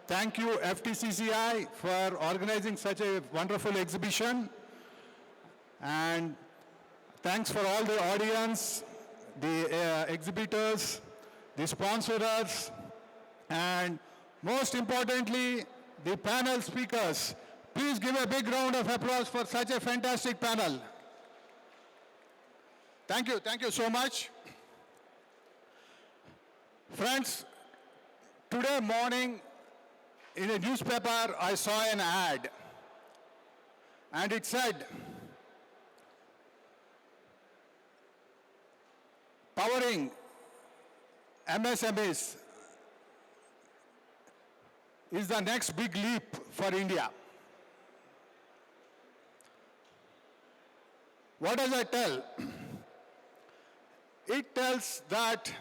Thank you, FTCCI, for organizing such a wonderful exhibition. And thanks for all the audience, the exhibitors, the sponsors, and most importantly, the panel speakers. Please give a big round of applause for such a fantastic panel. Thank you so much. Friends, today morning in a newspaper I saw an ad and it said, powering MSMEs is the next big leap for India. What does it tell? It tells that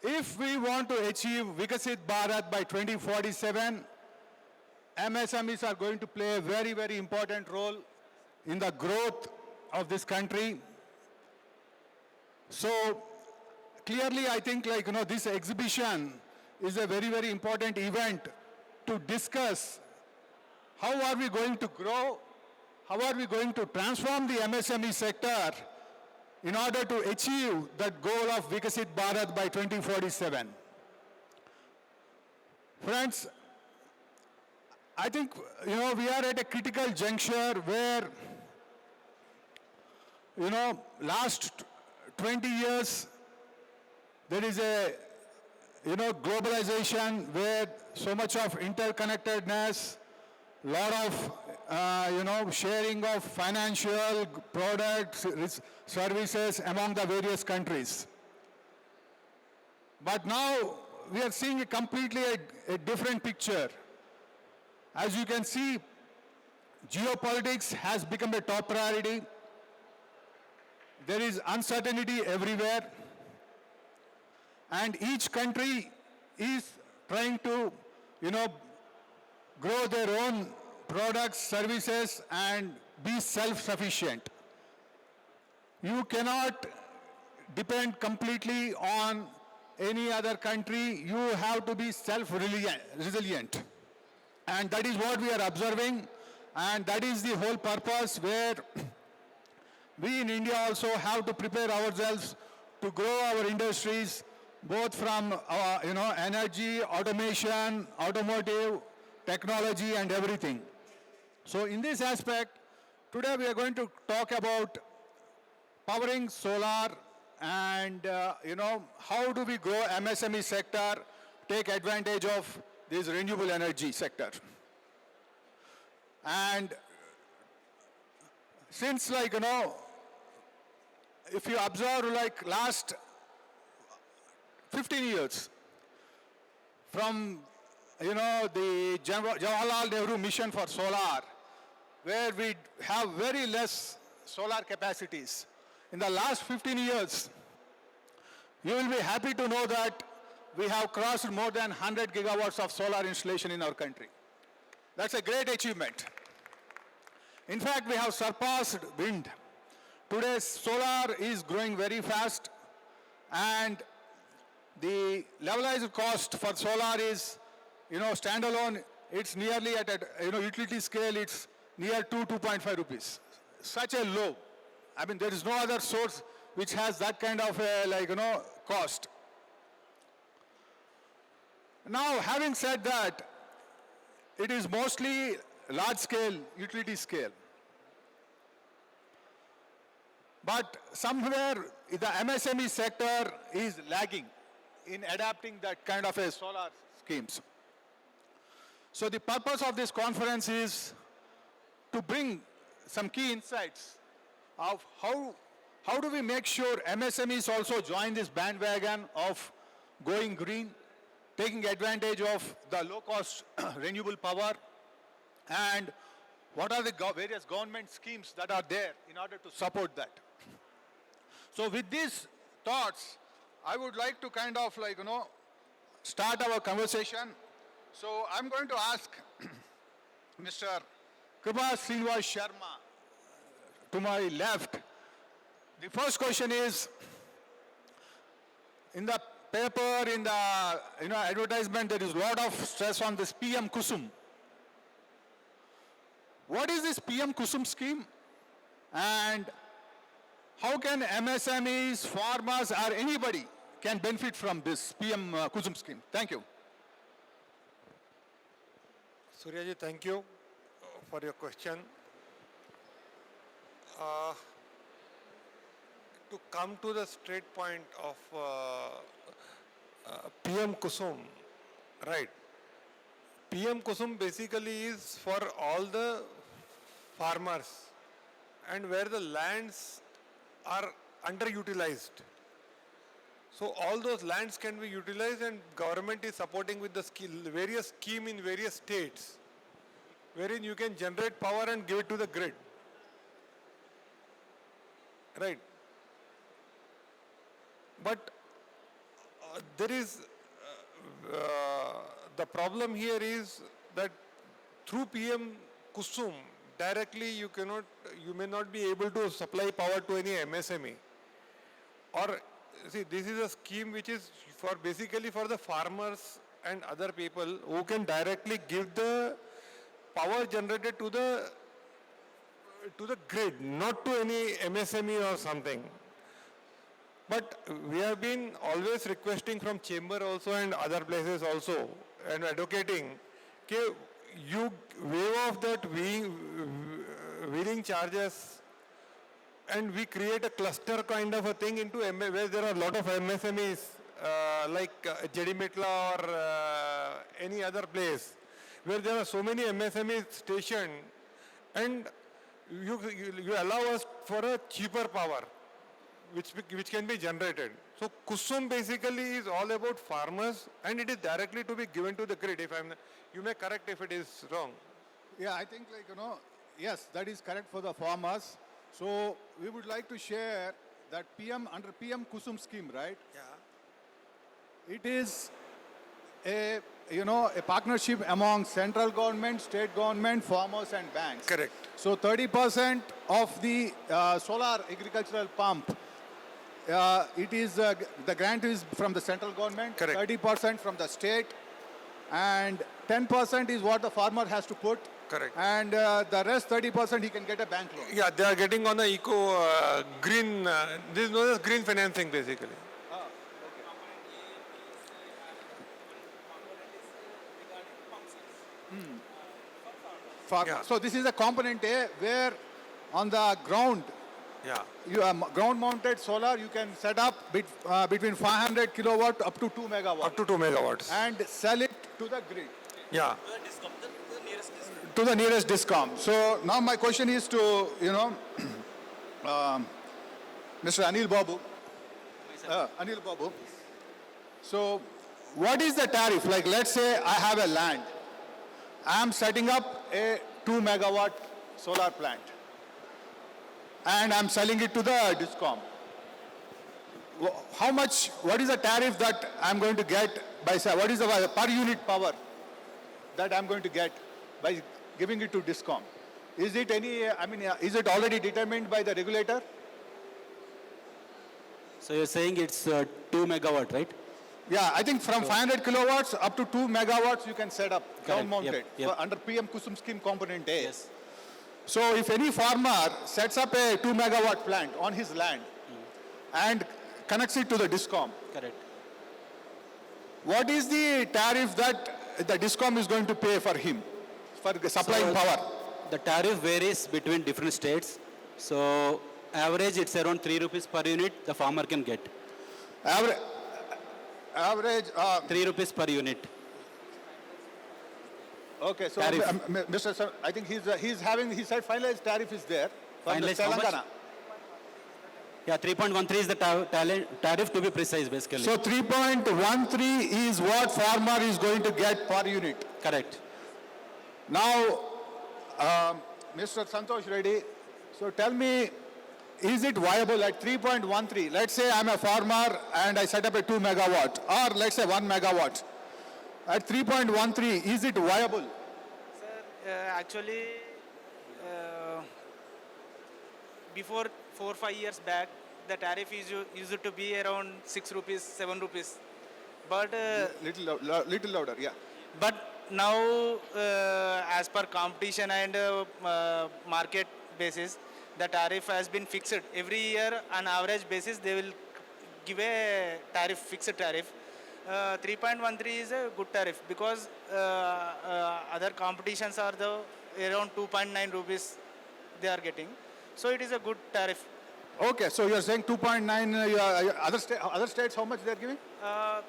if we want to achieve Vikasit Bharat by 2047, MSMEs are going to play a very, very important role in the growth of this country. So clearly, I think this exhibition is a very, very important event to discuss how are we going to grow, how are we going to transform the MSME sector in order to achieve that goal of Vikasit Bharat by 2047. Friends, I think we are at a critical juncture where last 20 years there is a globalization where so much of interconnectedness, lot of sharing of financial products, services among the various countries. But now we are seeing a completely a different picture. As you can see, geopolitics has become a top priority. There is uncertainty everywhere. And each country is trying to, grow their own products, services, and be self-sufficient. You cannot depend completely on any other country. You have to be self-resilient. And that is what we are observing. And that is the whole purpose where we in India also have to prepare ourselves to grow our industries, both from energy, automation, automotive, technology, and everything. So in this aspect, today we are going to talk about powering solar and how do we grow MSME sector, take advantage of this renewable energy sector. And since if you observe last 15 years from the Jawaharlal Nehru mission for solar, where we have very less solar capacities. In the last 15 years, you will be happy to know that we have crossed more than 100 gigawatts of solar installation in our country. That's a great achievement. In fact, we have surpassed wind. Today, solar is growing very fast, and the levelized cost for solar is, standalone, it's nearly at a, utility scale, it's near 2.5 rupees. Such a low. I mean, there is no other source which has that kind of cost. Now, having said that, it is mostly large scale, utility scale. But somewhere the MSME sector is lagging in adapting that kind of a solar schemes. So the purpose of this conference is to bring some key insights of how do we make sure MSMEs also join this bandwagon of going green, taking advantage of the low-cost renewable power, and what are the various government schemes that are there in order to support that. So with these thoughts, I would like to start our conversation. So I'm going to ask Mr. Kripa Srinivas Sharma to my left. The first question is, in the paper, in the advertisement, there is a lot of stress on this PM Kusum. What is this PM Kusum scheme? And how can MSMEs, farmers, or anybody can benefit from this PM Kusum scheme? Thank you. Suryaji, thank you for your question. To come to the straight point of PM Kusum, right? PM Kusum basically is for all the farmers and where the lands are underutilized. So all those lands can be utilized, and government is supporting with the various scheme in various states wherein you can generate power and give it to the grid. Right. But there is the problem here is that through PM Kusum directly you may not be able to supply power to any MSME. Or see, this is a scheme which is for basically for the farmers and other people who can directly give the power generated to the grid, not to any MSME or something. But we have been always requesting from chamber also and other places also and advocating that you waive off that wheeling charges and we create a cluster kind of a thing into where there are a lot of MSMEs like Jedimetla or any other place where there are so many MSMEs stationed, and you allow us for a cheaper power which can be generated. So Kusum basically is all about farmers and it is directly to be given to the grid. You may correct if it is wrong. Yeah, I think yes, that is correct for the farmers. So we would like to share that under PM Kusum scheme, right? Yeah. It is a partnership among central government, state government, farmers and banks. Correct. So 30% of the solar agricultural pump, it is the grant is from the central government, correct. 30% from the state, and 10% is what the farmer has to put. Correct. And the rest 30% he can get a bank loan. Yeah, they are getting on the green, this is known as green financing basically. Yeah. So this is a component A where on the ground, yeah, you have ground mounted solar, you can set up between 500 kilowatt up to 2 megawatts. Up to 2 megawatts. And sell it to the grid. Yeah. To the nearest discom. So now my question is to, Mr. Anil Babu. Anil Babu. So what is the tariff? Like let's say I have a land. I am setting up a 2 megawatt solar plant. And I'm selling it to the discom. What is the tariff that I'm going to get what is the per unit power that I'm going to get by giving it to discom? Is it is it already determined by the regulator? So you're saying it's 2 megawatt, right? Yeah, I think from 500 kilowatts up to 2 megawatts you can set up ground mounted yep. under PM Kusum scheme component A. Yes. So if any farmer sets up a 2 megawatt plant on his land and connects it to the discom, Correct. what is the tariff that the discom is going to pay for him for supplying power? The tariff varies between different states. So average it's around 3 rupees per unit the farmer can get. Average 3 rupees per unit. Okay, so Tariff. Mr. Sir, I think he said finalized tariff is there for the Finalized how much? Telangana. Yeah, 3.13 is the tariff to be precise basically. So 3.13 is what farmer is going to get per unit. Correct. Now, Mr. Santosh Reddy, so tell me, is it viable at 3.13? Let's say I'm a farmer and I set up a 2 megawatt or let's say 1 megawatt. At 3.13, is it viable? Sir, actually, before 4 or 5 years back, the tariff used to be around 6 rupees, 7 rupees. but Little louder, yeah. but now as per competition and market basis, the tariff has been fixed every year. On average basis, they will give a tariff, fixed tariff. 3.13 is a good tariff because other competitions are the around 2.9 rupees they are getting. So it is a good tariff. Okay, so you're saying 2.9, other states, how much they're giving? Uh,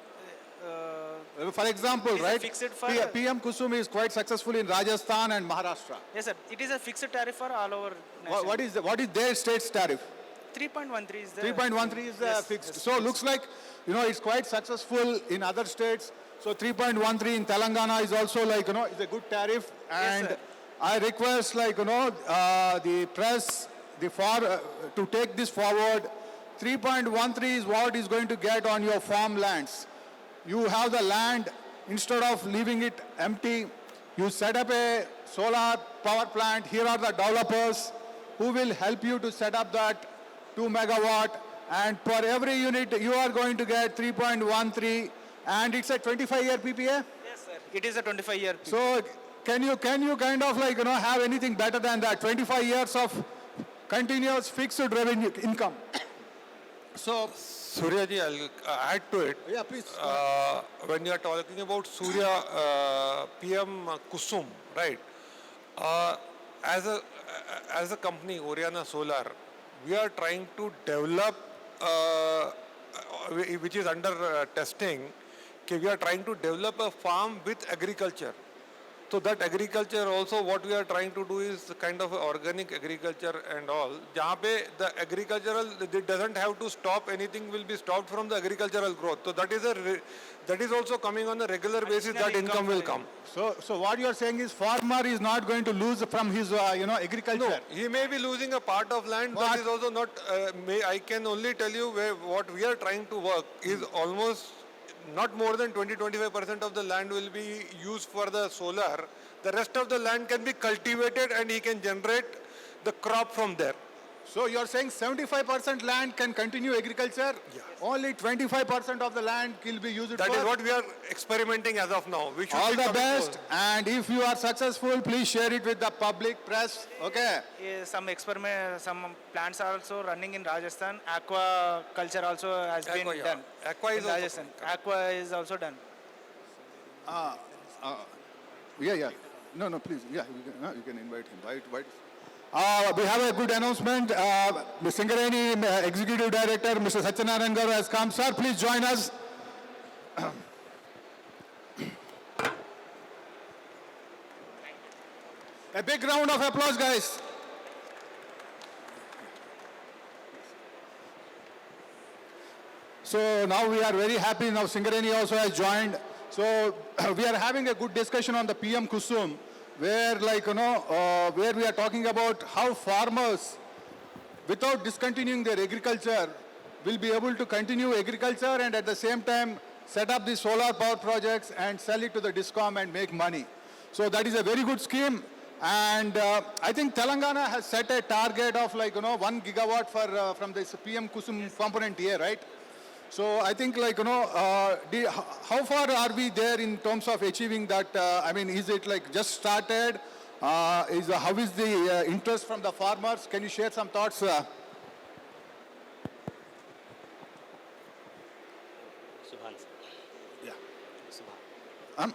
For example, It is a right? fixed for- PM Kusum is quite successful in Rajasthan and Maharashtra. yes, sir. It is a fixed tariff for all over nation. What is their state's tariff? 3.13 is the 3.13 is yes, fixed. yes, So looks like, it's quite successful in other states. So 3.13 in Telangana is also like, is a good tariff. And sir. I request the press, to take this forward. 3.13 is what is going to get on your farmlands. You have the land, instead of leaving it empty, you set up a solar power plant. Here are the developers who will help you to set up that 2 megawatt, and for every unit you are going to get 3.13, and it's a 25-year PPA. Yes, sir. It is a 25-year. So can you kind of have anything better than that? 25 years of continuous fixed revenue income. So Suryaji, I'll add to it. yeah, please. When you are talking about PM Kusum, right? As a company, Oriana Solar, we are trying to develop, which is under testing. We are trying to develop a farm with agriculture. So that agriculture also, what we are trying to do is kind of organic agriculture and all. Jahan pe the agricultural, it doesn't have to stop, anything will be stopped from the agricultural growth. So that is also coming on a regular basis, that income will come. So what you are saying is farmer is not going to lose from his agriculture. No, he may be losing a part of land, but is also not, I can only tell you what we are trying to work is almost not more than 20-25% of the land will be used for the solar. The rest of the land can be cultivated and he can generate the crop from there. So you are saying 75% land can continue agriculture? Yes. Only 25% of the land will be used That for? is what we are experimenting as of now. We should All be the coming best, close. and if you are successful, please share it with the public press. Okay. Some plants are also running in Rajasthan. Aqua culture also has been Aqua, yeah. done. Aqua is in also Rajasthan. Aqua is also done. Yeah. No, please. Yeah, you can invite him. Why? We have a good announcement. Singareni Executive Director, Mr. Satyanarayan Garu has come. Sir, please join us. A big round of applause, guys. So now we are very happy. Now Singareni also has joined. So we are having a good discussion on the PM Kusum, where where we are talking about how farmers, without discontinuing their agriculture, will be able to continue agriculture and at the same time set up the solar power projects and sell it to the DISCOM and make money. So that is a very good scheme. And I think Telangana has set a target of 1 gigawatt from this PM Kusum component here, right? So I think how far are we there in terms of achieving that? Is it just started? How is the interest from the farmers? Can you share some thoughts? Subhan. Yeah. Subhan.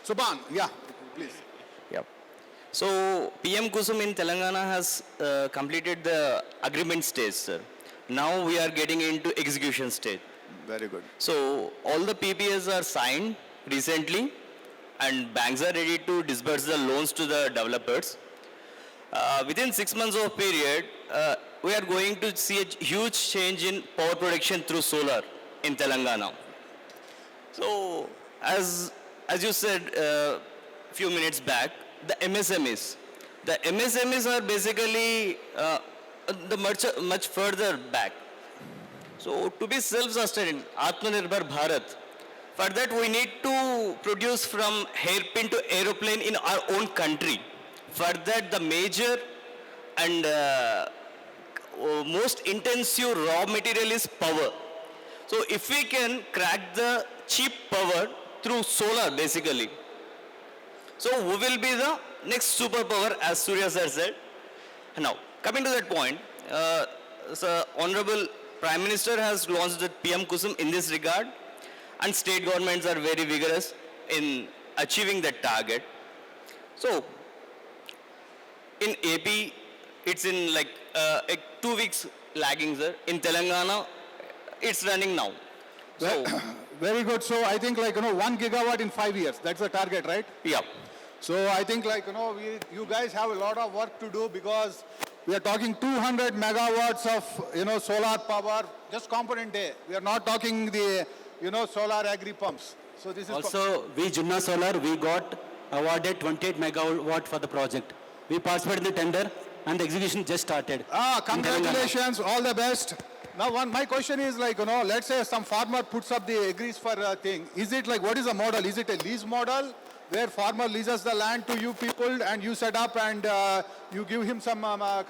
Subhan, yeah, please. Yep. So PM Kusum in Telangana has completed the agreement stage, sir. Now we are getting into execution stage. Very good. So all the PPAs are signed recently and banks are ready to disburse the loans to the developers. Within 6 months of period, we are going to see a huge change in power production through solar in Telangana. So as you said few minutes back, the MSMEs. The MSMEs are basically much further back. So to be self-sustaining, Atmanirbhar Bharat, for that we need to produce from hairpin to aeroplane in our own country. For that the major and most intensive raw material is power. So if we can crack the cheap power through solar basically, so who will be the next superpower as Surya sir said? Now, coming to that point, so Honorable Prime Minister has launched the PM Kusum in this regard, and state governments are very vigorous in achieving that target. So, in AP, it's in like 2 weeks lagging, sir. In Telangana, it's running now. So, Very good. So I think 1 gigawatt in 5 years. That's the target, right? yeah. So I think you guys have a lot of work to do because we are talking 200 megawatts of solar power, just component A. We are not talking the solar agri pumps. So this is Also, we Junna Solar, we got awarded 28 megawatt for the project. We participated in the tender and the execution just started. in Telangana. Congratulations, all the best. Now my question is let's say some farmer puts up the agrees for a thing. Is it what is the model? Is it a lease model where farmer leases the land to you people and you set up and you give him some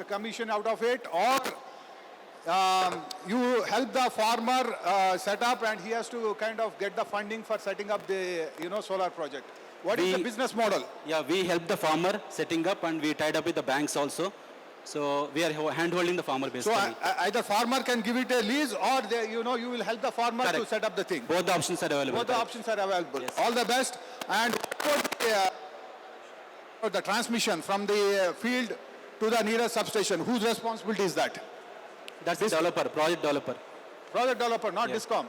commission out of it, or you help the farmer set up and he has to kind of get the funding for setting up the solar project? What is the business model? Yeah, we helped the farmer setting up and we tied up with the banks also. So we are hand-holding the farmer So basically. either farmer can give it a lease or you will help the farmer to Correct. set up the thing. Both the options are available. Both the correct. options are available. Yes. All the best. And the transmission from the field to the nearest substation, whose responsibility is that? That's the developer, project developer. Project developer, not Yes. Discom.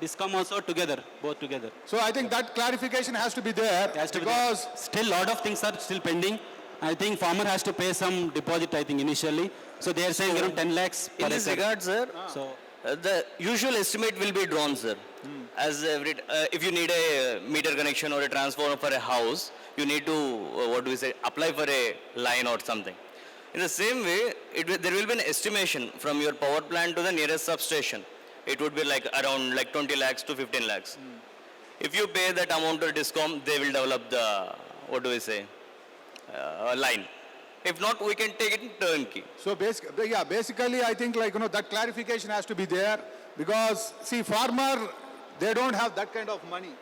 Discom also together, both together. So I think that clarification has to be there It has to be because there. Still lot of things are still pending. I think farmer has to pay some deposit, I think, initially. So they are saying around 10 lakhs per In this acre. regard, sir, So the usual estimate will be drawn, sir. As if you need a meter connection or a transformer for a house, you need to, apply for a line or something. In the same way, there will be an estimation from your power plant to the nearest substation. It would be around 20 lakhs to 15 lakhs. If you pay that amount to Discom, they will develop the, line. If not, we can take it in turnkey. so basically I think that clarification has to be there because see farmer, they don't have that kind of money.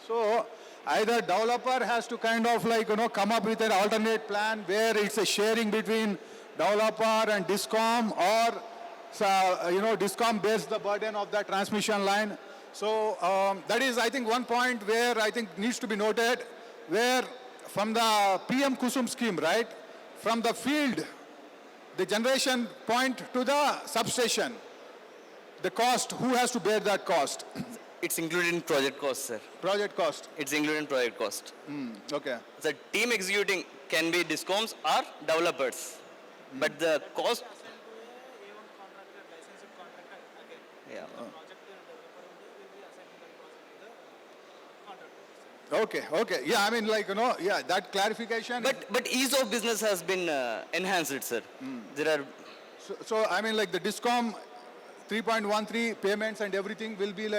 So either developer has to kind of come up with an alternate plan where it's a sharing between developer and Discom, or Discom bears the burden of the transmission line. So that is I think one point where I think needs to be noted, where from the PM Kusum scheme, right, from the field, the generation point to the substation, the cost, who has to bear that cost? It's included in project cost, sir. Project cost. It's included in project cost. Okay. The team executing can be Discoms or developers. But the cost, yeah. Okay. Yeah, I mean that clarification. But ease of business has been enhanced, sir. There are So I mean the Discom 3.13 payments and everything will be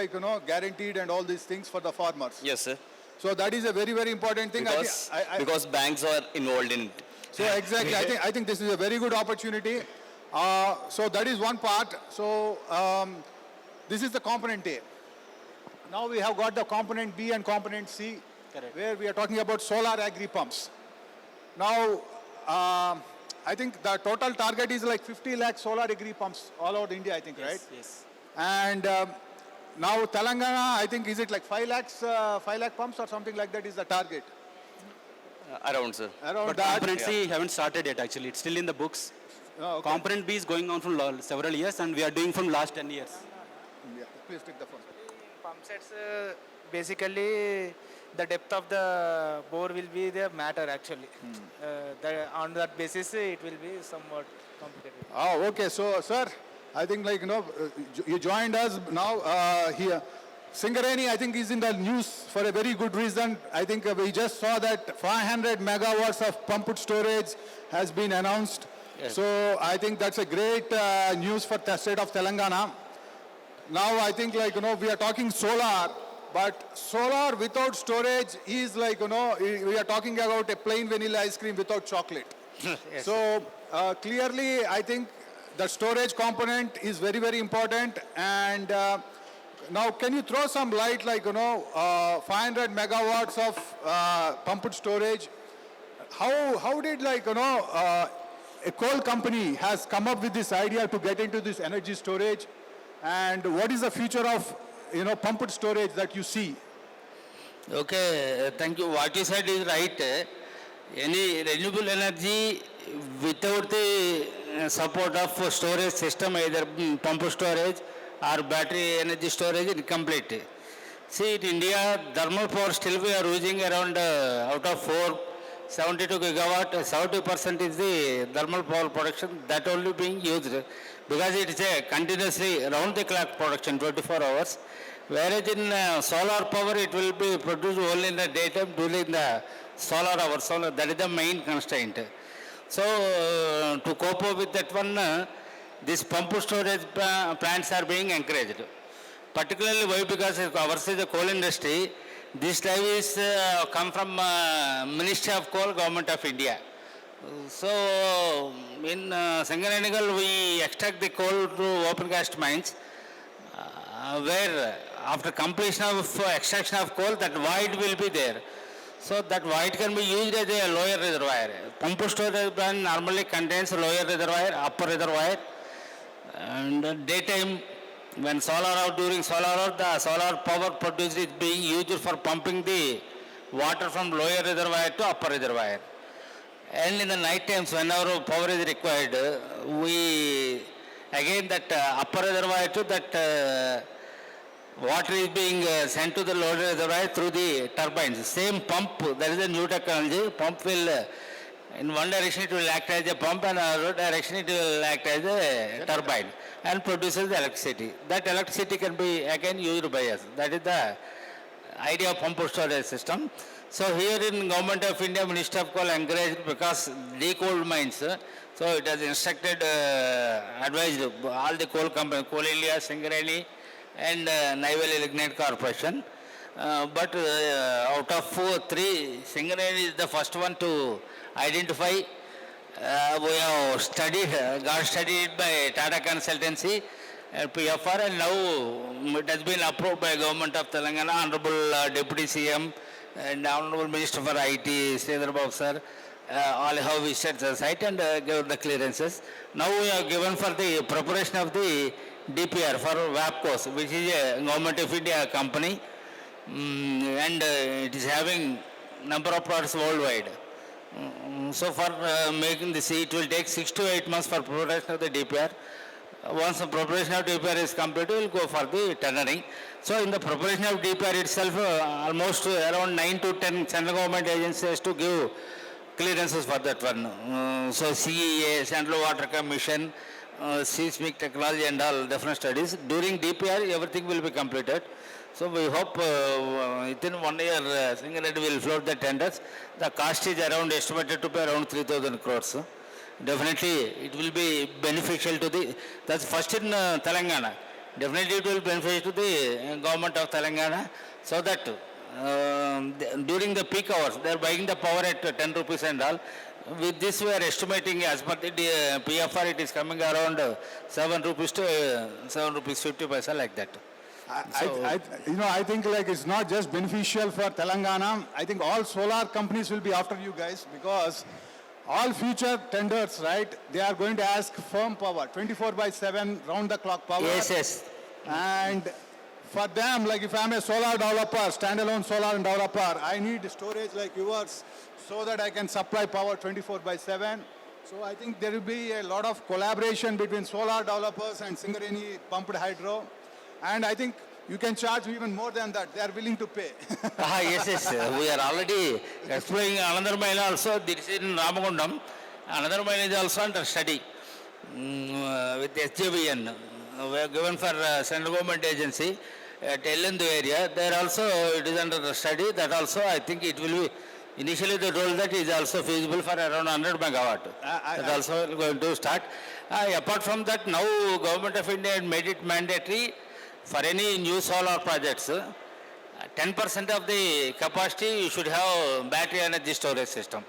guaranteed and all these things for the farmers. yes, sir. So that is a very, very important thing. Because banks are involved in it. So exactly, I think this is a very good opportunity. So that is one part. So this is the component A. Now we have got the component B and component C, Correct. where we are talking about solar agri pumps. Now I think the total target is 50 lakh solar agri pumps all over India, I think, right? Yes. And now Telangana, I think, is it 5 lakh pumps or something like that is the target? Around, sir. Around But that. component C haven't started yet actually. It's still in the books. Oh, okay. Component B is going on from several years and we are doing from last 10 years. Yeah, please take the phone. Pump sets, basically the depth of the bore will be the matter actually. On that basis, it will be somewhat complicated. Oh, okay. So, sir, I think you joined us now here. Singareni, I think, is in the news for a very good reason. I think we just saw that 500 megawatts of pumped storage has been announced. Yes. So I think that's a great news for the state of Telangana. Now I think we are talking solar, but solar without storage is we are talking about a plain vanilla ice cream without chocolate. Yes. So clearly I think the storage component is very, very important, and now can you throw some light, like, 500 megawatts of pumped storage? How did, like, a coal company has come up with this idea to get into this energy storage? And what is the future of, pumped storage that you see? Okay, thank you. What you said is right. Any renewable energy without the support of storage system, either pump storage or battery energy storage, is incomplete. See, in India, thermal power still we are using around out of 472 gigawatt, 70% is the thermal power production, that only being used because it is a continuously round the clock production, 24 hours. Whereas in solar power, it will be produced only in the daytime during the solar hours. That is the main constraint. So, to cope up with that one, these pump storage plants are being encouraged. Particularly why? Because ours is the coal industry. This drive is come from Ministry of Coal, Government of India. So, in Singarenigal, we extract the coal through open cast mines, where after completion of extraction of coal, that void will be there. So that void can be used as a lower reservoir. Pump storage plant normally contains lower reservoir, upper reservoir, and daytime when solar out, during solar out, the solar power produced is being used for pumping the water from lower reservoir to upper reservoir. And in the night times, when our power is required, we again that upper reservoir to that water is being sent to the lower reservoir through the turbines. Same pump, there is a new technology. Pump will, in one direction it will act as a pump, and another direction it will act as a turbine and produces the electricity. That electricity can be again used by us. That is the idea of pump storage system. So here in Government of India, Ministry of Coal encouraged because de-coal mines, so it has instructed, advised all the coal companies, Coal India, Singareni, and Naval Lignite Corporation. But out of 3, Singareni is the first one to identify. We have studied, got studied by Tata Consultancy, PFR, and now it has been approved by Government of Telangana, Honorable Deputy CM and Honorable Minister for IT, Sridhar Babu sir. All have visited the site and given the clearances. Now we are given for the preparation of the DPR for WAPCOS, which is a Government of India company, and it is having number of products worldwide. So for making this, it will take 6 to 8 months for preparation of the DPR. Once the preparation of DPR is completed, we will go for the tendering. So in the preparation of DPR itself, almost around 9 to 10 central government agencies to give clearances for that one. So CEA, Central Water Commission, seismic technology and all different studies. During DPR, everything will be completed. So we hope within 1 year, Singareni will float the tenders. The cost is around estimated to be around 3,000 crores. Definitely, it will be beneficial to the, that's first in Telangana. Definitely, it will be beneficial to the government of Telangana, so that during the peak hours, they are buying the power at 10 rupees and all. With this, we are estimating as per the PFR, it is coming around 7 rupees to 7 rupees 50 paisa, like that. I think like it's not just beneficial for Telangana. I think all solar companies will be after you guys, because all future tenders, right, they are going to ask firm power, 24/7, round-the-clock power. Yes, yes. And for them, like if I'm a solar developer, standalone solar developer, I need storage like yours so that I can supply power 24/7. So I think there will be a lot of collaboration between solar developers and Singareni pumped hydro. And I think you can charge even more than that. They are willing to pay. Yes, yes. We are already exploring another mine also. This is in Ramagundam. Another mine is also under study with SJVN. We are given for central government agency at Ellendu area. There also it is under study. That also I think it will be. Initially they told that is also feasible for around 100 megawatt. That also going to start. Apart from that, now Government of India had made it mandatory for any new solar projects. 10% of the capacity you should have battery energy storage system.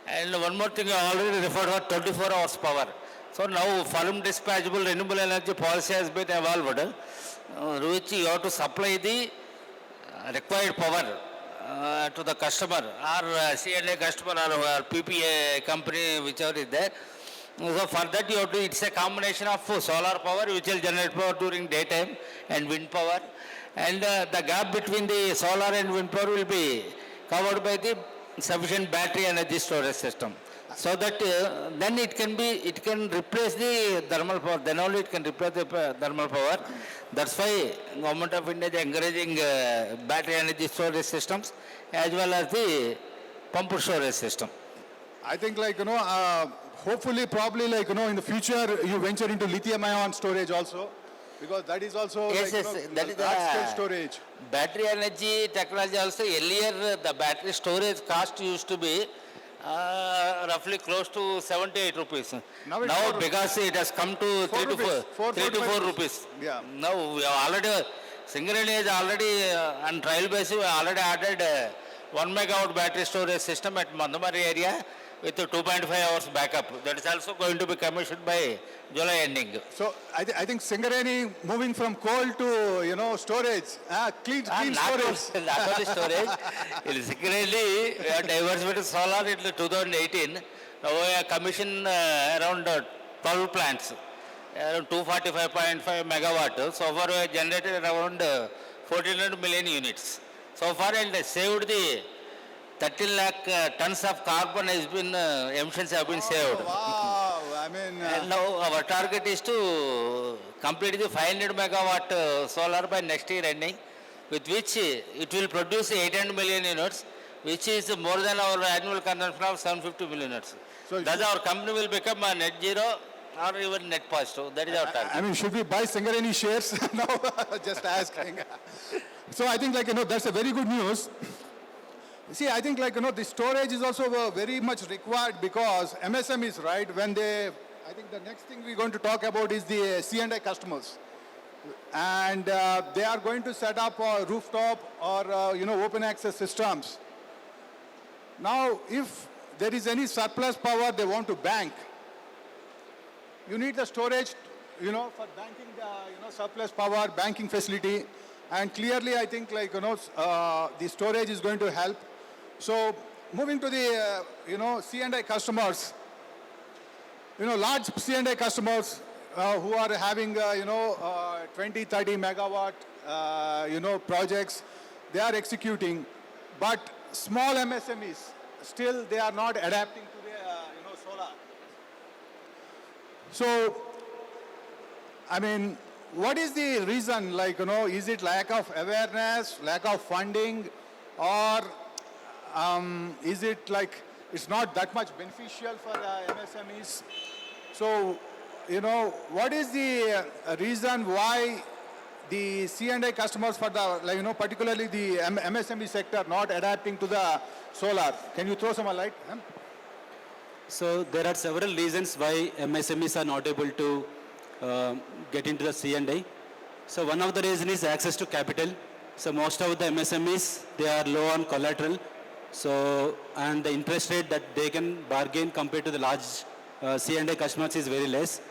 And one more thing, I already referred to 24 hours power. So now firm dispatchable renewable energy policy has been evolved. which you have to supply the required power to the customer or C&A customer or PPA company, whichever is there. So for that you have to, it's a combination of solar power which will generate power during daytime and wind power, and the gap between the solar and wind power will be covered by the sufficient battery energy storage system. So that then it can replace the thermal power, then only it can replace the thermal power. That's why Government of India is encouraging battery energy storage systems as well as the pump storage system. I think hopefully probably in the future you venture into lithium ion storage also, because that is also Yes, that is large scale the storage. battery energy technology also. Earlier the battery storage cost used to be roughly close to 78 rupees. Now it's Now 4 because it has come to 3 to 4, 3 to 4 rupees. Yeah. Now we have already, Singareni is already on trial basis, we already added 1 megawatt battery storage system at Mandamari area with 2.5 hours backup. That is also going to be commissioned by July ending. So I think Singareni moving from coal to storage, clean Not storage. not only storage. In Singareni, we have diversified solar in 2018. Now we have commissioned around 12 plants, around 245.5 megawatt. So far we have generated around 1400 million units. So far, and saved the 13 lakh tons of carbon has been, emissions have been saved. Wow, I mean, And now our target is to complete the 500 megawatt solar by next year ending, with which it will produce 800 million units, which is more than our annual consumption of 750 million units. So Thus our company will become a net zero or even net positive. That is our target. I mean, should we buy Singareni shares? No, just asking. So I think that's a very good news. See, I think the storage is also very much required because MSMEs, right, I think the next thing we're going to talk about is the C&I customers. And they are going to set up rooftop or, open access systems. Now, if there is any surplus power they want to bank, you need the storage, for banking the, surplus power, banking facility. And clearly, I think the storage is going to help. So moving to the, C&I customers, large C&I customers who are having, 20, 30 megawatt, projects, they are executing. But small MSMEs, still they are not adapting to the, solar. So, I mean, what is the reason, is it lack of awareness, lack of funding, or is it it's not that much beneficial for the MSMEs? So, what is the reason why the C&I customers for the, particularly the MSME sector not adapting to the solar? Can you throw some light? So there are several reasons why MSMEs are not able to get into the C&I. So one of the reasons is access to capital. So most of the MSMEs, they are low on collateral. So, and the interest rate that they can bargain compared to the large C&I customers is very less.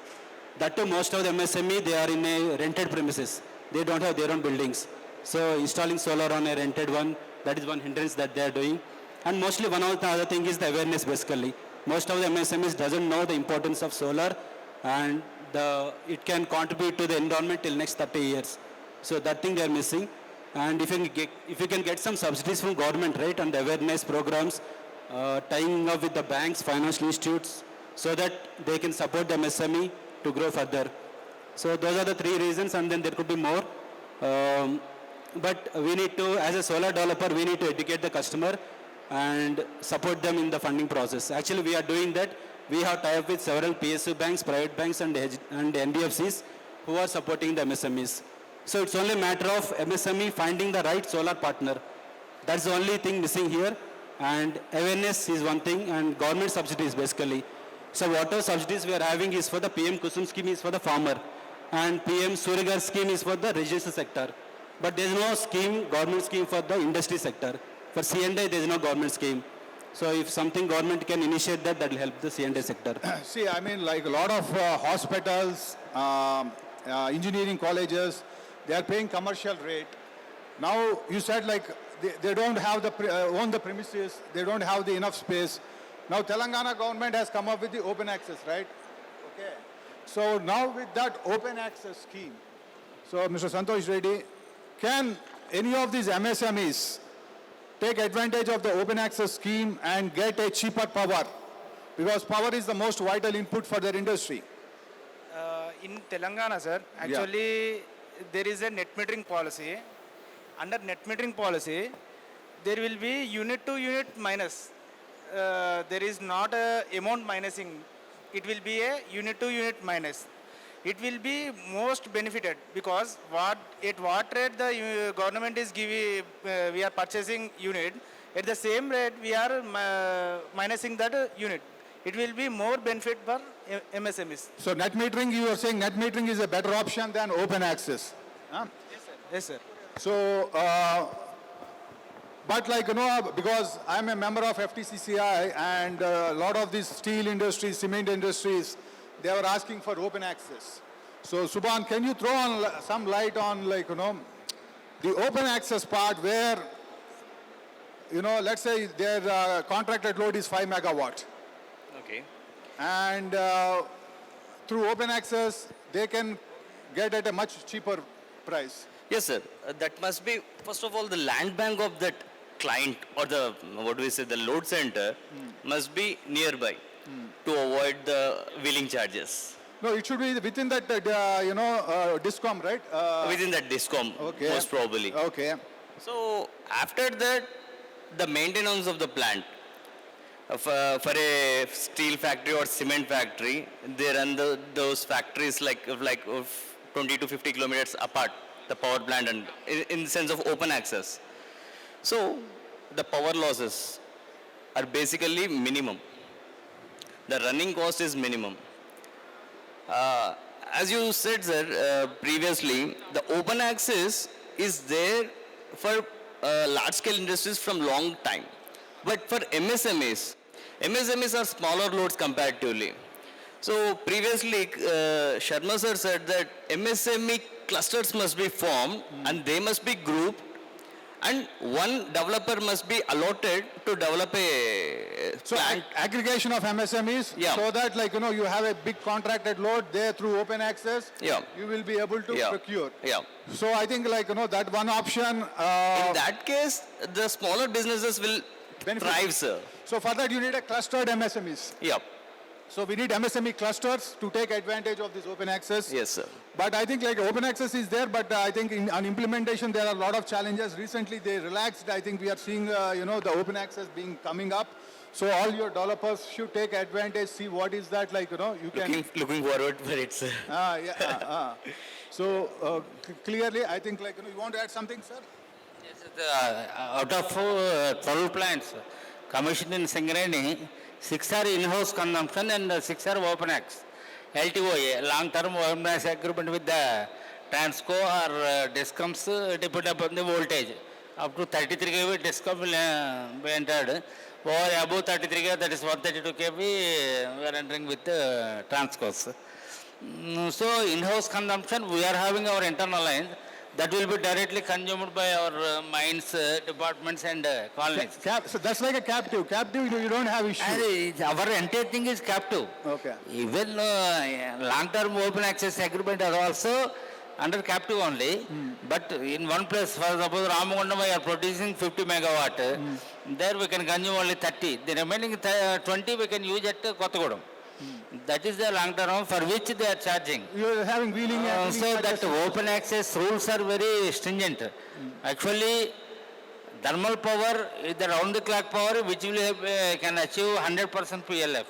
That too, most of the MSME, they are in a rented premises. They don't have their own buildings. So installing solar on a rented one, that is one hindrance that they are doing. And mostly one of the other thing is the awareness basically. Most of the MSMEs doesn't know the importance of solar and it can contribute to the environment till next 30 years. So that thing they are missing. And if you can get some subsidies from government, right, and awareness programs, tying up with the banks, financial institutes, so that they can support the MSME to grow further. So those are the three reasons, and then there could be more. But we need to, as a solar developer, we need to educate the customer and support them in the funding process. Actually, we are doing that. We have tied up with several PSU banks, private banks, and NBFCs who are supporting the MSMEs. So it's only a matter of MSME finding the right solar partner. That's the only thing missing here. And awareness is one thing, and government subsidies basically. So whatever subsidies we are having is for the PM Kusum scheme is for the farmer, and PM Suryaghar scheme is for the residential sector. But there is no scheme, government scheme for the industry sector. For C&I, there is no government scheme. So if something government can initiate that, that will help the C&I sector. See, I mean, like a lot of hospitals, engineering colleges, they are paying commercial rate. Now you said like they don't have own the premises, they don't have the enough space. Now Telangana government has come up with the open access, right? Okay. So now with that open access scheme, so Mr. Santosh Reddy, can any of these MSMEs take advantage of the open access scheme and get a cheaper power? Because power is the most vital input for their industry. In Telangana, sir, actually there is a net metering policy. Under net metering policy, there will be unit to unit minus. There is not a amount minusing. It will be a unit to unit minus. It will be most benefited because at what rate the government is giving, we are purchasing unit, at the same rate we are minusing that unit. It will be more benefit for MSMEs. So net metering, you are saying net metering is a better option than open access. Huh? Yes, sir. Yes, sir. So, but like, because I'm a member of FTCCI and a lot of these steel industries, cement industries, they were asking for open access. So, Subhan, can you throw on some light on like, the open access part where, let's say their contracted load is 5 megawatt. Okay. And through open access, they can get at a much cheaper price. Yes, sir. That must be, first of all, the land bank of that client or the, the load center must be nearby to avoid the wheeling charges. No, it should be within that, DISCOM, right? Within that DISCOM, Okay. most probably. Okay. So, after that, the maintenance of the plant. For a steel factory or cement factory, they run those factories like 20 to 50 kilometers apart, the power plant, and in the sense of open access. So the power losses are basically minimum. The running cost is minimum. As you said, sir, previously, the open access is there for large scale industries from long time. But for MSMEs are smaller loads comparatively. So previously, Sharma sir said that MSME clusters must be formed and they must be grouped, and one developer must be allotted to develop a So plant. aggregation of MSMEs, Yeah. so that you have a big contracted load there through open access, Yeah. you will be able to procure. Yeah. So I think that one option. In that case, the smaller businesses will Benefit. thrive, sir. So for that you need a clustered MSMEs. Yeah. So we need MSME clusters to take advantage of this open access. Yes, sir. But I think open access is there, but I think on implementation there are a lot of challenges. Recently they relaxed. I think we are seeing the open access coming up. So all your developers should take advantage, see what is that you can. Looking forward for it, sir. So clearly I think you want to add something, sir? Out of 12 plants commissioned in Singareni, 6 are in-house consumption and 6 are open access. LTOA, long-term open access agreement with the Transco or DISCOMs depend upon the voltage. Up to 33 kV DISCOM will be entered. Or above 33 kV, that is 132 kV, we are entering with Transcos. So in-house consumption, we are having our internal lines. That will be directly consumed by our mines, departments and colonies. So that's like a captive. Captive, you don't have issue. And our entire thing is captive. Okay. Even long-term open access agreement are also under captive only. But in one place, for example, Ramagundam, we are producing 50 megawatt. There we can consume only 30. The remaining 20 we can use at Kottagudam. That is the long term for which they are charging. You are having wheeling. So that open access rules are very stringent. Actually, thermal power is the round the clock power which will can achieve 100% PLF.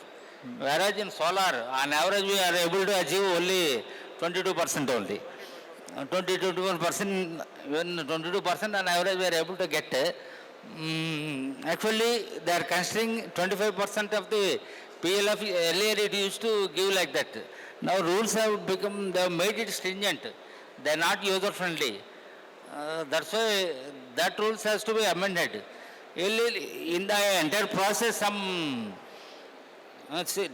Whereas in solar, on average we are able to achieve only 22% only. 22%, even 22% on average we are able to get. Actually, they are considering 25% of the PLF. Earlier it used to give like that. Now rules have become, they have made it stringent. They are not user friendly. That's why that rules has to be amended. In the entire process, some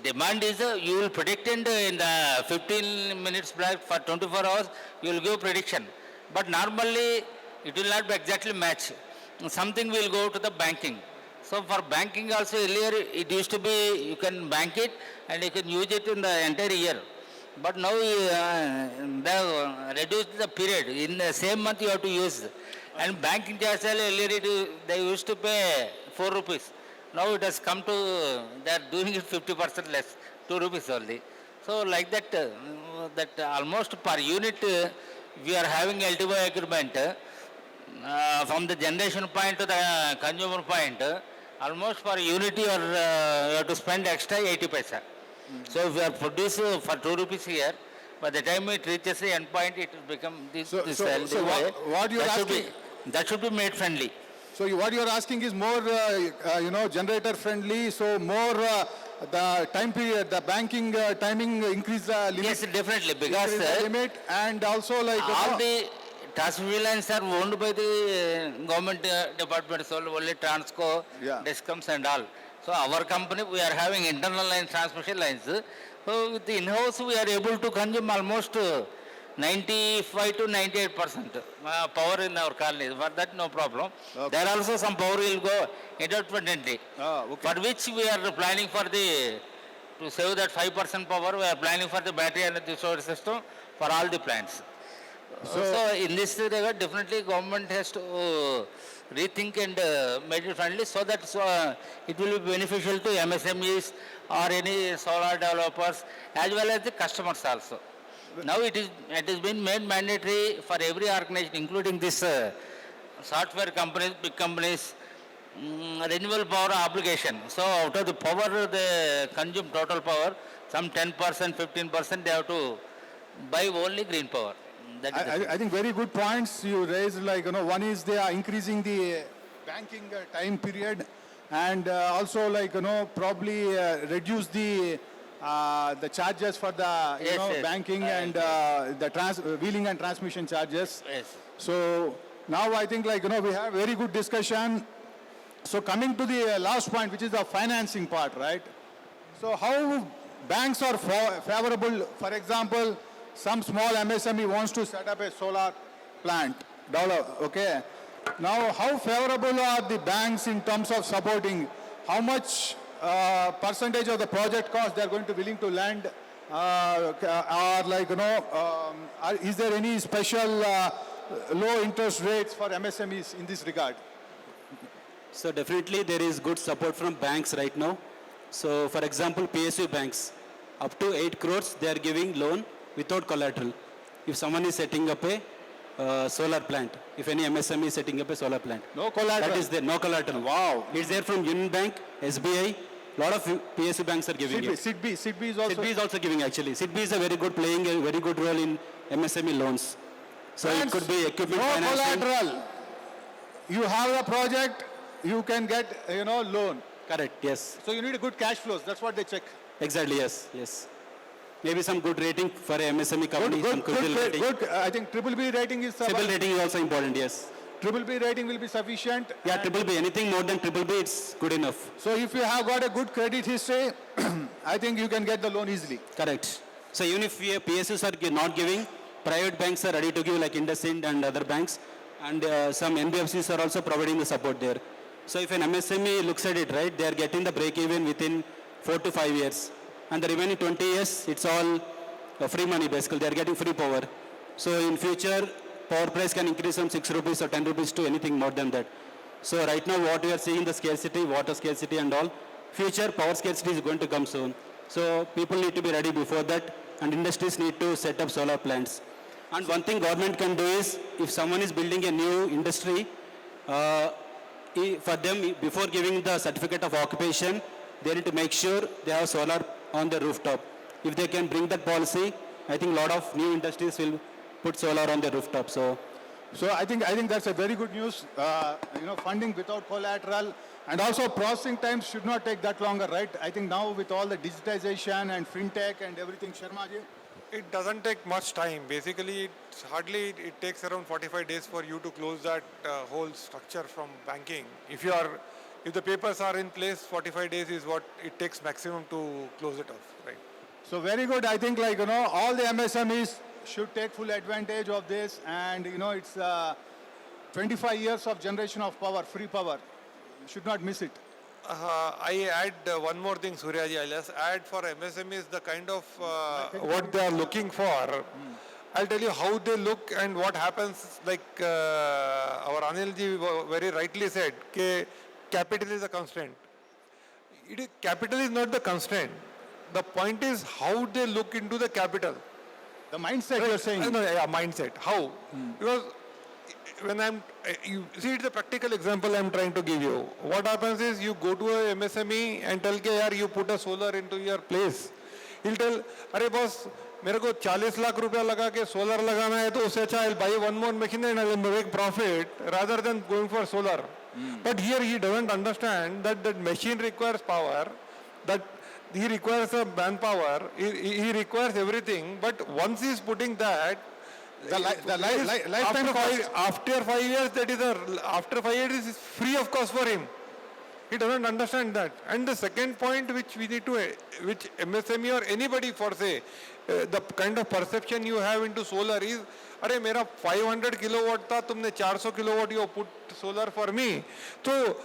demand is you will predict in the 15 minutes back for 24 hours, you will give prediction. But normally it will not be exactly match. Something will go to the banking. So for banking also earlier it used to be you can bank it and you can use it in the entire year. But now they have reduced the period. In the same month you have to use. And banking charge earlier they used to pay 4 rupees. Now it has come to, they are doing it 50% less, 2 rupees only. So like that, that almost per unit we are having LTO agreement from the generation point to the consumer point, almost for unit you have to spend extra 80 paisa. So if we are producing for 2 rupees here, by the time it reaches the end point, it will become this. So LTO. what you're asking, that should be made friendly. so what you're asking is more, generator friendly, so more the time period, the banking timing increase the limit. Yes, definitely, because Increase the limit, and also like all the transmission lines are owned by the government departments, only Transco, Yeah. Discoms and all. So our company, we are having internal line transmission lines. So with the in-house, we are able to consume almost 95 to 98% power in our colonies. For that, no problem. Okay. There also some power will go independently. Okay. For which we are planning for the, to save that 5% power, we are planning for the battery energy storage system for all the plants. So in this regard, definitely government has to rethink and make it friendly so that it will be beneficial to MSMEs or any solar developers as well as the customers also. Now it has been made mandatory for every organization, including this software companies, big companies, renewable power obligation. So out of the power they consume total power, some 10%, 15% they have to buy only green power. That is the thing. I think very good points you raised, like, one is they are increasing the banking time period, and also like, probably reduce the charges for the, Yes, yes. banking and the wheeling and transmission charges. Yes. So now I think like, we have very good discussion. So coming to the last point, which is the financing part, right? So how banks are favorable, for example, some small MSME wants to set up a solar plant, okay? Now, how favorable are the banks in terms of supporting? How much percentage of the project cost they are going to willing to lend? Or like, is there any special low interest rates for MSMEs in this regard? So definitely there is good support from banks right now. So for example, PSU banks, up to 8 crores, they are giving loan without collateral. If someone is setting up a solar plant, if any MSME is setting up a solar plant. No collateral. That is there, no collateral. Wow. It's there from Union Bank, SBI, lot of PSU banks are giving it. SIDBI is also. SIDBI is also giving actually. SIDBI is a very good, playing a very good role in MSME loans. So it could be equipment no financing. collateral. You have a project, you can get, loan. Correct, yes. So you need a good cash flows. That's what they check. Exactly, yes, yes. Maybe some good rating for a MSME company, some goodwill rating. Good. I think BBB rating is. Civil rating is also important, yes. BBB rating will be sufficient. Yeah, BBB, anything more than BBB, it's good enough. So if you have got a good credit history, I think you can get the loan easily. Correct. So even if PSUs are not giving, private banks are ready to give, like IndusInd and other banks, and some NBFCs are also providing the support there. So if an MSME looks at it, right, they are getting the break even within 4 to 5 years. And the remaining 20 years, it's all free money basically. They are getting free power. So in future, power price can increase from 6 rupees or 10 rupees to anything more than that. So right now what we are seeing, the scarcity, water scarcity and all, future power scarcity is going to come soon. So people need to be ready before that, and industries need to set up solar plants. And one thing government can do is, if someone is building a new industry, for them, before giving the certificate of occupation, they need to make sure they have solar on the rooftop. If they can bring that policy, I think a lot of new industries will put solar on the rooftop. So I think that's a very good news. Funding without collateral, and also processing times should not take that longer, right? I think now with all the digitization and fintech and everything, Sharmaji. It doesn't take much time. Basically, it takes around 45 days for you to close that whole structure from banking. If the papers are in place, 45 days is what it takes maximum to close it off, right? So very good. I think all the MSMEs should take full advantage of this, and it's 25 years of generation of power, free power. You should not miss it. I add one more thing, Suryaji. I'll just add for MSMEs the kind of what they are looking for. I'll tell you how they look and what happens. Like our Anilji very rightly said, capital is a constraint. Capital is not the constraint. The point is how they look into the capital. The mindset you're saying. No, yeah, mindset. How? Because when you see, it's a practical example I'm trying to give you. What happens is you go to a MSME and tell ke yaar, you put a solar into your place. He'll tell, अरे boss, मेरे को 40 लाख रुपया लगा के solar लगाना है तो उससे अच्छा I'll buy one more machine and I'll make profit rather than going for solar. But here he doesn't understand that that machine requires power, that he requires a manpower, he requires everything. But once he is putting that, lifetime cost. after 5 years, after 5 years is free of cost for him. He doesn't understand that. And the second point which we need to, which MSME or anybody foresee, the kind of perception you have into solar is, अरे मेरा 500 kilowatt था, तुमने 400 kilowatt you put solar for me, तो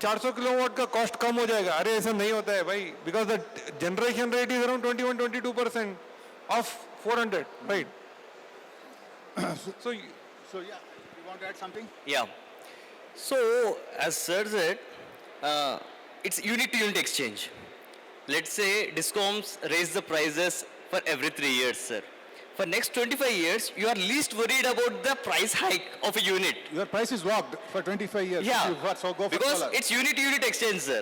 400 kilowatt का cost कम हो जाएगा. अरे ऐसा नहीं होता है भाई, because the generation rate is around 21-22% of 400, right? So yeah, you want to add something? Yeah. So, as sir said, it's unit-to-unit exchange. Let's say discoms raise the prices for every 3 years, sir. For next 25 years, you are least worried about the price hike of a unit. Your price is locked for 25 years. Yeah, So go for because solar. it's unit-to-unit exchange, sir.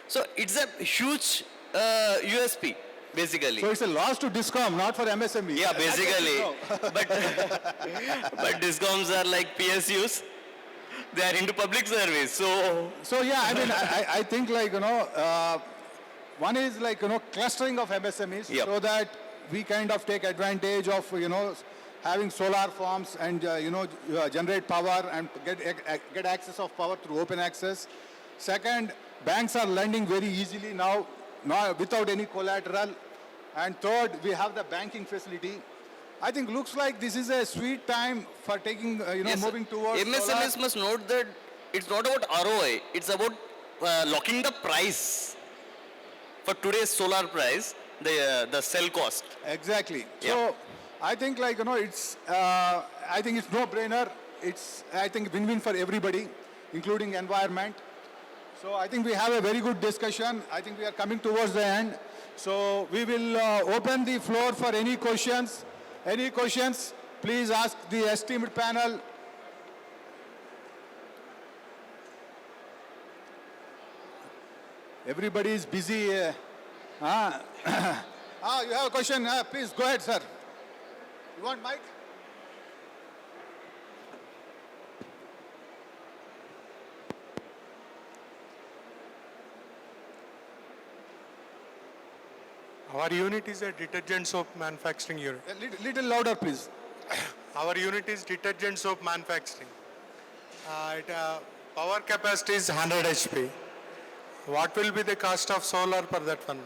So, it's a huge USP, basically. So it's a loss to discom, not for MSME. Yeah, That's what basically. you know. But discoms are like PSUs. They are into public service. So yeah, I mean, I think like, one is like, clustering of MSMEs Yep. so that we kind of take advantage of, having solar farms and, generate power and get access of power through open access. Second, banks are lending very easily now without any collateral. And third, we have the banking facility. I think looks like this is a sweet time for taking, Yes, moving towards MSMEs solar. must note that it's not about ROI, it's about locking the price. For today's solar price, the cell cost. Exactly. Yeah. So I think like, it's, I think it's no-brainer. It's, I think, win-win for everybody, including environment. So I think we have a very good discussion. I think we are coming towards the end. So we will open the floor for any questions. Any questions? Please ask the esteemed panel. Everybody is busy. You have a question? Please go ahead, sir. You want mic? Our unit is a detergent soap manufacturing unit. A little louder, please. Our unit is detergent soap manufacturing. Power capacity is 100 HP. What will be the cost of solar for that one?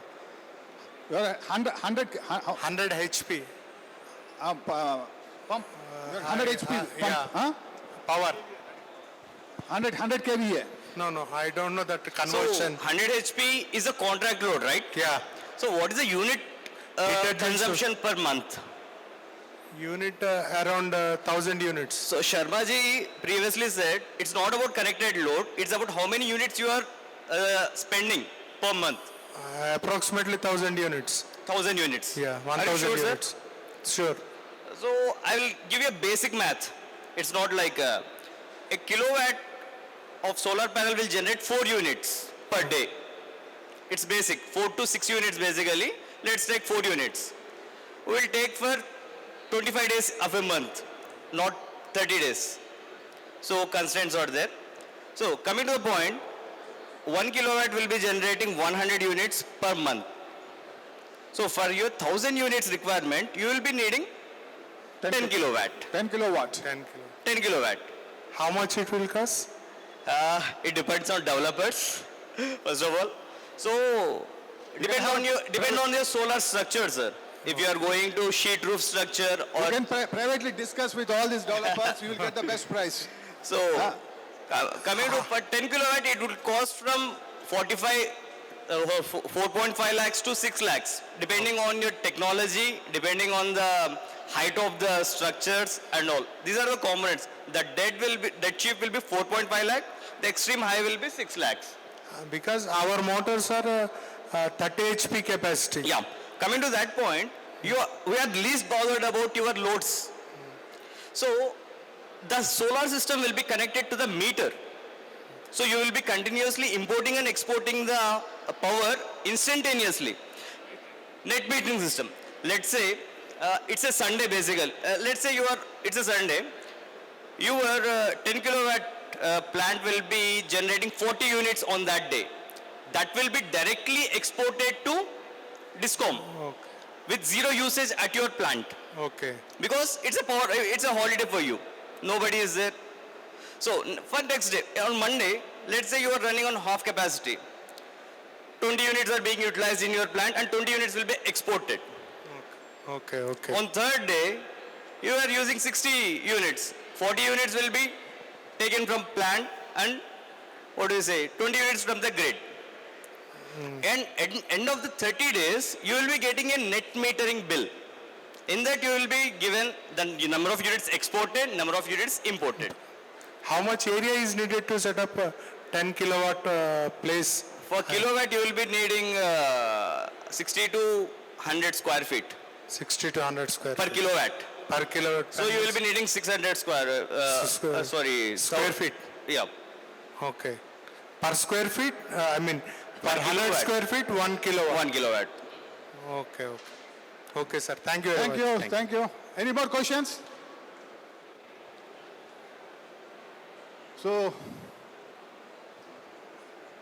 You're 100 100 HP. pump. You're 100 HP pump. yeah. Huh? Power. 100 kVA. No, I don't know that So conversion. 100 HP is a contract load, right? Yeah. So what is the unit Detergent consumption per month? Unit around 1,000 units. So Sharma ji previously said it's not about connected load, it's about how many units you are spending per month. Approximately 1,000 units. 1000 units. Yeah, Are you 1,000 sure, sir? units. Sure. So I will give you a basic math. It's not like a kilowatt of solar panel will generate 4 units per day. It's basic, 4 to 6 units basically. Let's take 4 units. We will take for 25 days of a month, not 30 days. So constraints are there. So coming to the point, 1 kilowatt will be generating 100 units per month. So for your 1000 units requirement, you will be needing 10 kilowatt. 10 kilowatt. 10 kilo. 10 kilowatt. How much it will cost? It depends on developers, first of all. So depend on your solar structure, sir. If you are going to sheet roof structure You or can privately discuss with all these developers, you will get the best price. so coming to for 10 kilowatt, it would cost from 4.5 lakhs to 6 lakhs, depending on your technology, depending on the height of the structures and all. These are the components. The dead cheap will be 4.5 lakh. The extreme high will be 6 lakhs. Because our motors are 30 HP capacity. Yeah. Coming to that point, we are least bothered about your loads. So the solar system will be connected to the meter. So you will be continuously importing and exporting the power instantaneously. Net metering system. Let's say it's a Sunday basically. Let's say it's a Sunday. Your 10 kilowatt plant will be generating 40 units on that day. That will be directly exported to DISCOM with zero usage at your plant. Okay. Because it's a holiday for you. Nobody is there. So for next day, on Monday, let's say you are running on half capacity. 20 units are being utilized in your plant and 20 units will be exported. Okay. On third day, you are using 60 units. 40 units will be taken from plant and 20 units from the grid. And at the end of the 30 days, you will be getting a net metering bill. In that you will be given the number of units exported, number of units imported. How much area is needed to set up a 10 kilowatt place? For kilowatt, you will be needing 60 to 100 square feet 60 to 100 square per feet. kilowatt. Per kilowatt. So you will be needing 600 square feet. Yeah. Okay. Per square feet, per 100 kilowatt. square feet, 1 kilowatt. 1 kilowatt. Okay. Okay, sir. Thank you very much. Thank you. Any more questions? So,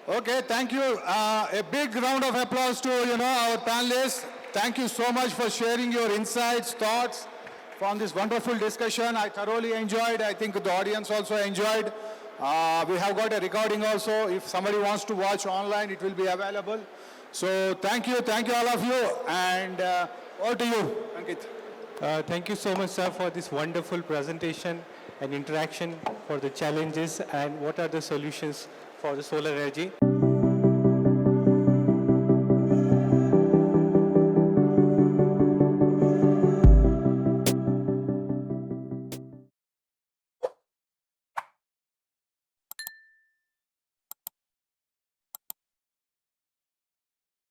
okay, thank you. A big round of applause to, our panelists. Thank you so much for sharing your insights, thoughts from this wonderful discussion. I thoroughly enjoyed. I think the audience also enjoyed. We have got a recording also. If somebody wants to watch online, it will be available. So thank you all of you. And over to you, Ankit. Thank you so much, sir, for this wonderful presentation and interaction for the challenges and what are the solutions for the solar energy.